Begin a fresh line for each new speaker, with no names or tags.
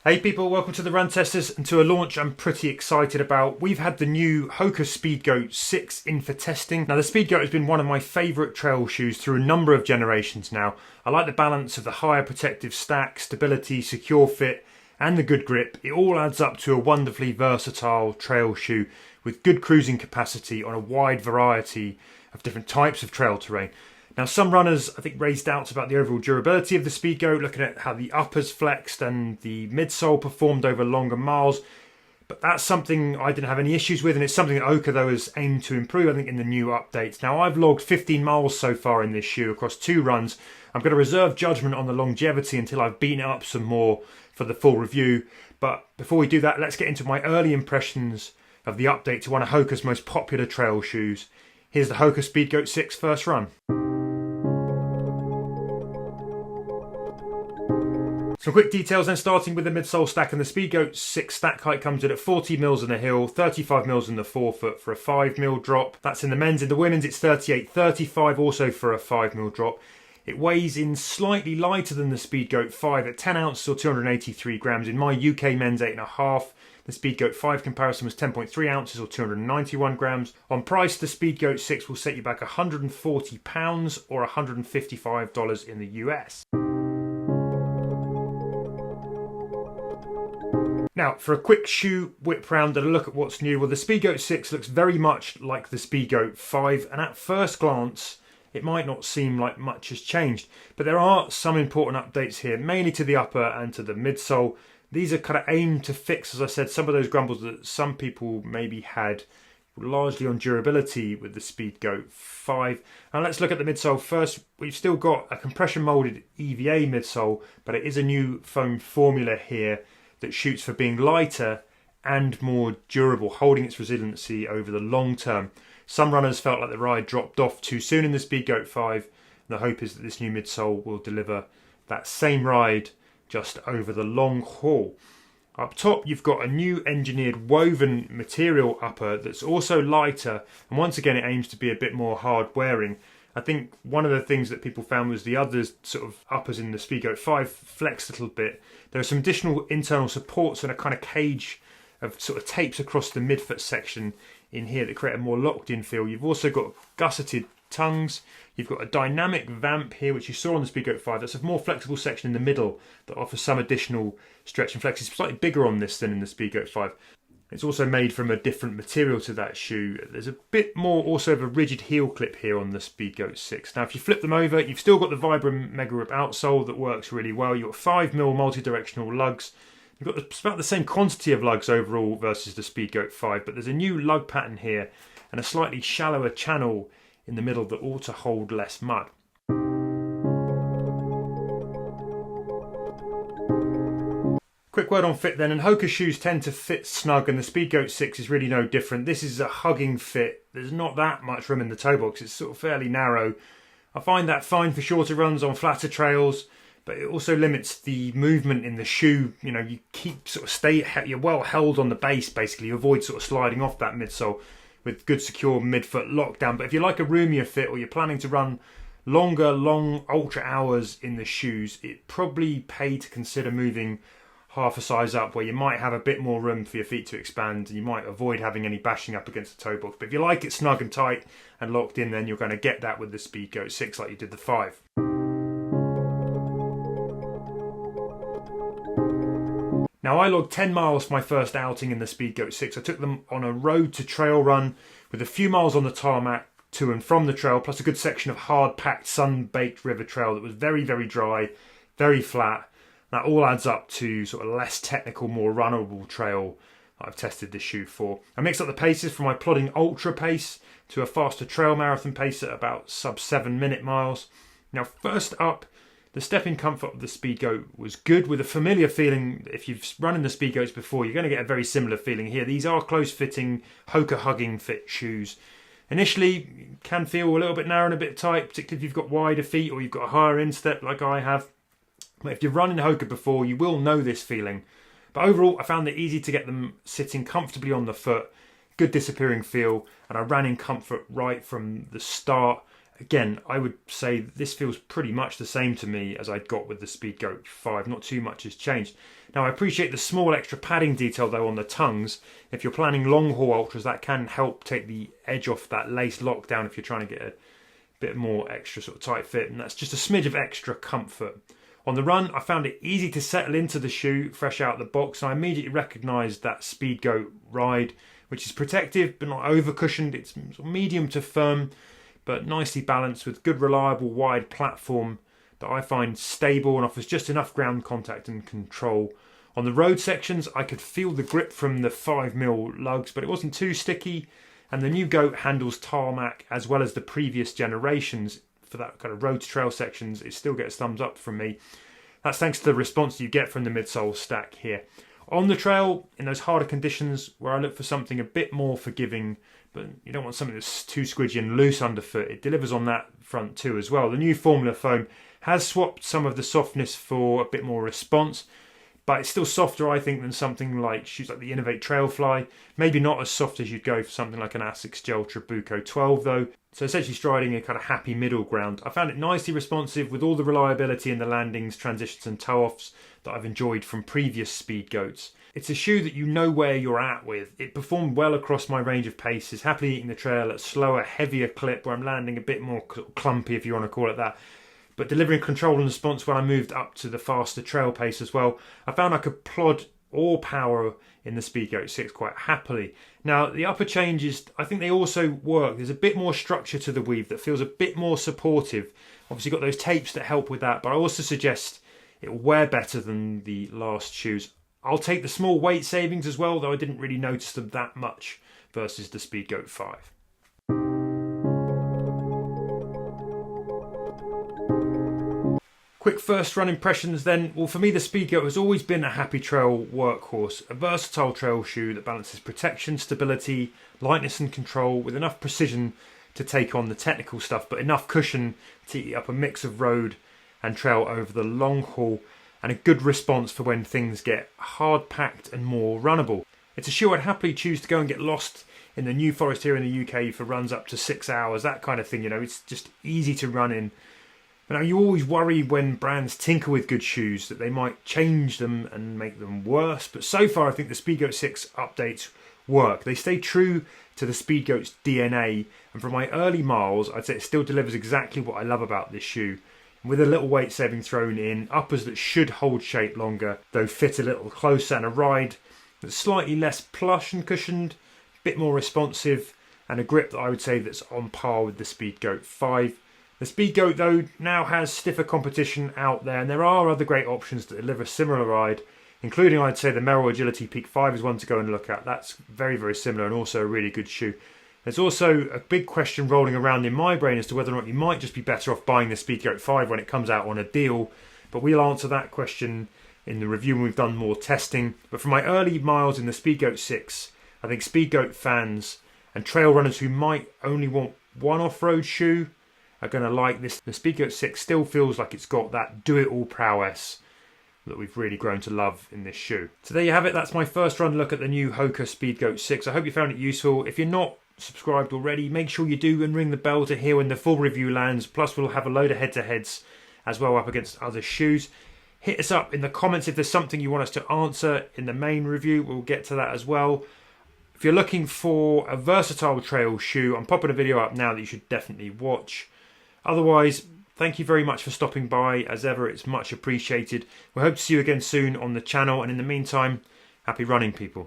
Hey people, welcome to the Run Testers and to a launch I'm pretty excited about. We've had the new HOKA Speedgoat 6 in for testing. Now the Speedgoat has been one of my favourite trail shoes through a number of generations now. I like the balance of the higher protective stack, stability, secure fit and the good grip. It all adds up to a wonderfully versatile trail shoe with good cruising capacity on a wide variety of different types of trail terrain. Now some runners I think raised doubts about the overall durability of the Speedgoat, looking at how the uppers flexed and the midsole performed over longer miles, but that's something I didn't have any issues with, and it's something that HOKA though has aimed to improve I think in the new updates. Now I've logged 15 miles so far in this shoe across 2 runs. I'm going to reserve judgment on the longevity until I've beaten it up some more for the full review, but before we do that, let's get into my early impressions of the update to one of HOKA's most popular trail shoes. Here's the HOKA Speedgoat 6 first run. Some quick details then, starting with the midsole stack, and the Speedgoat 6 stack height comes in at 40 mils in the hill, 35 mils in the forefoot for a 5 mil drop. That's in the men's. In the women's it's 38-35 also for a 5 mil drop. It weighs in slightly lighter than the Speedgoat 5 at 10 ounces or 283 grams. In my UK men's 8.5. The Speedgoat 5 comparison was 10.3 ounces or 291 grams. On price, the Speedgoat 6 will set you back £140 or $155 in the US. Now, for a quick shoe whip round and a look at what's new, well, the Speedgoat 6 looks very much like the Speedgoat 5, and at first glance, it might not seem like much has changed. But there are some important updates here, mainly to the upper and to the midsole. These are kind of aimed to fix, as I said, some of those grumbles that some people maybe had, largely on durability with the Speedgoat 5. And let's look at the midsole first. We've still got a compression moulded EVA midsole, but it is a new foam formula here that shoots for being lighter and more durable, holding its resiliency over the long term. Some runners felt like the ride dropped off too soon in the Speedgoat 5. The hope is that this new midsole will deliver that same ride just over the long haul. Up top you've got a new engineered woven material upper that's also lighter, and once again it aims to be a bit more hard wearing. I think one of the things that people found was the other sort of uppers in the Speedgoat 5 flexed a little bit. There are some additional internal supports and a kind of cage of sort of tapes across the midfoot section in here that create a more locked in feel. You've also got gusseted tongues. You've got a dynamic vamp here, which you saw on the Speedgoat 5. That's a more flexible section in the middle that offers some additional stretch and flex. It's slightly bigger on this than in the Speedgoat 5. It's also made from a different material to that shoe. There's a bit more also of a rigid heel clip here on the Speedgoat 6. Now if you flip them over, you've still got the Vibram Mega Grip outsole that works really well. You've got 5mm multi-directional lugs. You've got about the same quantity of lugs overall versus the Speedgoat 5, but there's a new lug pattern here and a slightly shallower channel in the middle that ought to hold less mud. Quick word on fit then, and HOKA shoes tend to fit snug, and the Speedgoat 6 is really no different. This is a hugging fit. There's not that much room in the toe box. It's sort of fairly narrow. I find that fine for shorter runs on flatter trails, but it also limits the movement in the shoe. You know, you keep sort of you're well held on the base basically. You avoid sort of sliding off that midsole with good secure midfoot lockdown. But if you like a roomier fit or you're planning to run long ultra hours in the shoes, it probably pay to consider moving half a size up, where you might have a bit more room for your feet to expand and you might avoid having any bashing up against the toe box. But if you like it snug and tight and locked in, then you're going to get that with the Speedgoat 6 like you did the 5. Now I logged 10 miles for my first outing in the Speedgoat 6. I took them on a road to trail run with a few miles on the tarmac to and from the trail, plus a good section of hard-packed, sun-baked river trail that was very, very dry, very flat. That all adds up to sort of less technical, more runnable trail that I've tested this shoe for. I mixed up the paces from my plodding ultra pace to a faster trail marathon pace at about sub 7 minute miles. Now first up, the stepping comfort of the Speedgoat was good, with a familiar feeling. If you've run in the Speedgoats before, you're going to get a very similar feeling here. These are close-fitting, HOKA hugging fit shoes. Initially, can feel a little bit narrow and a bit tight, particularly if you've got wider feet or you've got a higher instep like I have. But if you've run in HOKA before, you will know this feeling. But overall, I found it easy to get them sitting comfortably on the foot, good disappearing feel, and I ran in comfort right from the start. again, I would say this feels pretty much the same to me as I'd got with the Speedgoat 5. Not too much has changed. Now, I appreciate the small extra padding detail though on the tongues. If you're planning long haul ultras, that can help take the edge off that lace lockdown if you're trying to get a bit more extra sort of tight fit, and that's just a smidge of extra comfort. On the run, I found it easy to settle into the shoe fresh out of the box, and I immediately recognised that Speedgoat ride, which is protective but not over cushioned. It's medium to firm, but nicely balanced with good, reliable, wide platform that I find stable and offers just enough ground contact and control. On the road sections, I could feel the grip from the 5mm lugs, but it wasn't too sticky, and the new Goat handles tarmac as well as the previous generations. For that kind of road to trail sections, it still gets thumbs up from me. That's thanks to the response you get from the midsole stack here. On the trail, in those harder conditions where I look for something a bit more forgiving, but you don't want something that's too squidgy and loose underfoot, it delivers on that front too as well. The new Formula foam has swapped some of the softness for a bit more response, but it's still softer, I think, than something like shoes like the Innovate Trailfly. Maybe not as soft as you'd go for something like an Asics Gel Trabuco 12 though. So essentially striding a kind of happy middle ground. I found it nicely responsive with all the reliability in the landings, transitions and toe-offs that I've enjoyed from previous Speedgoats. It's a shoe that you know where you're at with. It performed well across my range of paces, happily eating the trail at a slower, heavier clip where I'm landing a bit more clumpy, if you want to call it that, but delivering control and response when I moved up to the faster trail pace as well. I found I could plod or power in the Speedgoat 6 quite happily. Now, the upper changes, I think they also work. There's a bit more structure to the weave that feels a bit more supportive. Obviously got those tapes that help with that, but I also suggest it will wear better than the last shoes. I'll take the small weight savings as well, though I didn't really notice them that much versus the Speedgoat 5. Quick first run impressions then. Well, for me the Speedgoat has always been a happy trail workhorse, a versatile trail shoe that balances protection, stability, lightness and control with enough precision to take on the technical stuff, but enough cushion to eat up a mix of road and trail over the long haul, and a good response for when things get hard packed and more runnable. It's a shoe I'd happily choose to go and get lost in the New Forest here in the UK for runs up to 6 hours, that kind of thing, you know. It's just easy to run in. But now you always worry when brands tinker with good shoes that they might change them and make them worse. But so far I think the Speedgoat 6 updates work. They stay true to the Speedgoat's DNA, and from my early miles I'd say it still delivers exactly what I love about this shoe. With a little weight saving thrown in, uppers that should hold shape longer, though fit a little closer, and a ride that's slightly less plush and cushioned, a bit more responsive, and a grip that I would say that's on par with the Speedgoat 5. The Speedgoat though now has stiffer competition out there, and there are other great options that deliver a similar ride, including I'd say the Merrell Agility Peak 5 is one to go and look at. That's very, very similar and also a really good shoe. There's also a big question rolling around in my brain as to whether or not you might just be better off buying the Speedgoat 5 when it comes out on a deal, but we'll answer that question in the review when we've done more testing. But from my early miles in the Speedgoat 6, I think Speedgoat fans and trail runners who might only want one off-road shoe are going to like this. The Speedgoat 6 still feels like it's got that do-it-all prowess that we've really grown to love in this shoe. So there you have it. That's my first run look at the new HOKA Speedgoat 6. I hope you found it useful. If you're not subscribed already, make sure you do and ring the bell to hear when the full review lands. Plus we'll have a load of head-to-heads as well up against other shoes. Hit us up in the comments if there's something you want us to answer in the main review. We'll get to that as well. If you're looking for a versatile trail shoe, I'm popping a video up now that you should definitely watch. Otherwise, thank you very much for stopping by. As ever, it's much appreciated. We hope to see you again soon on the channel, and in the meantime, happy running, people.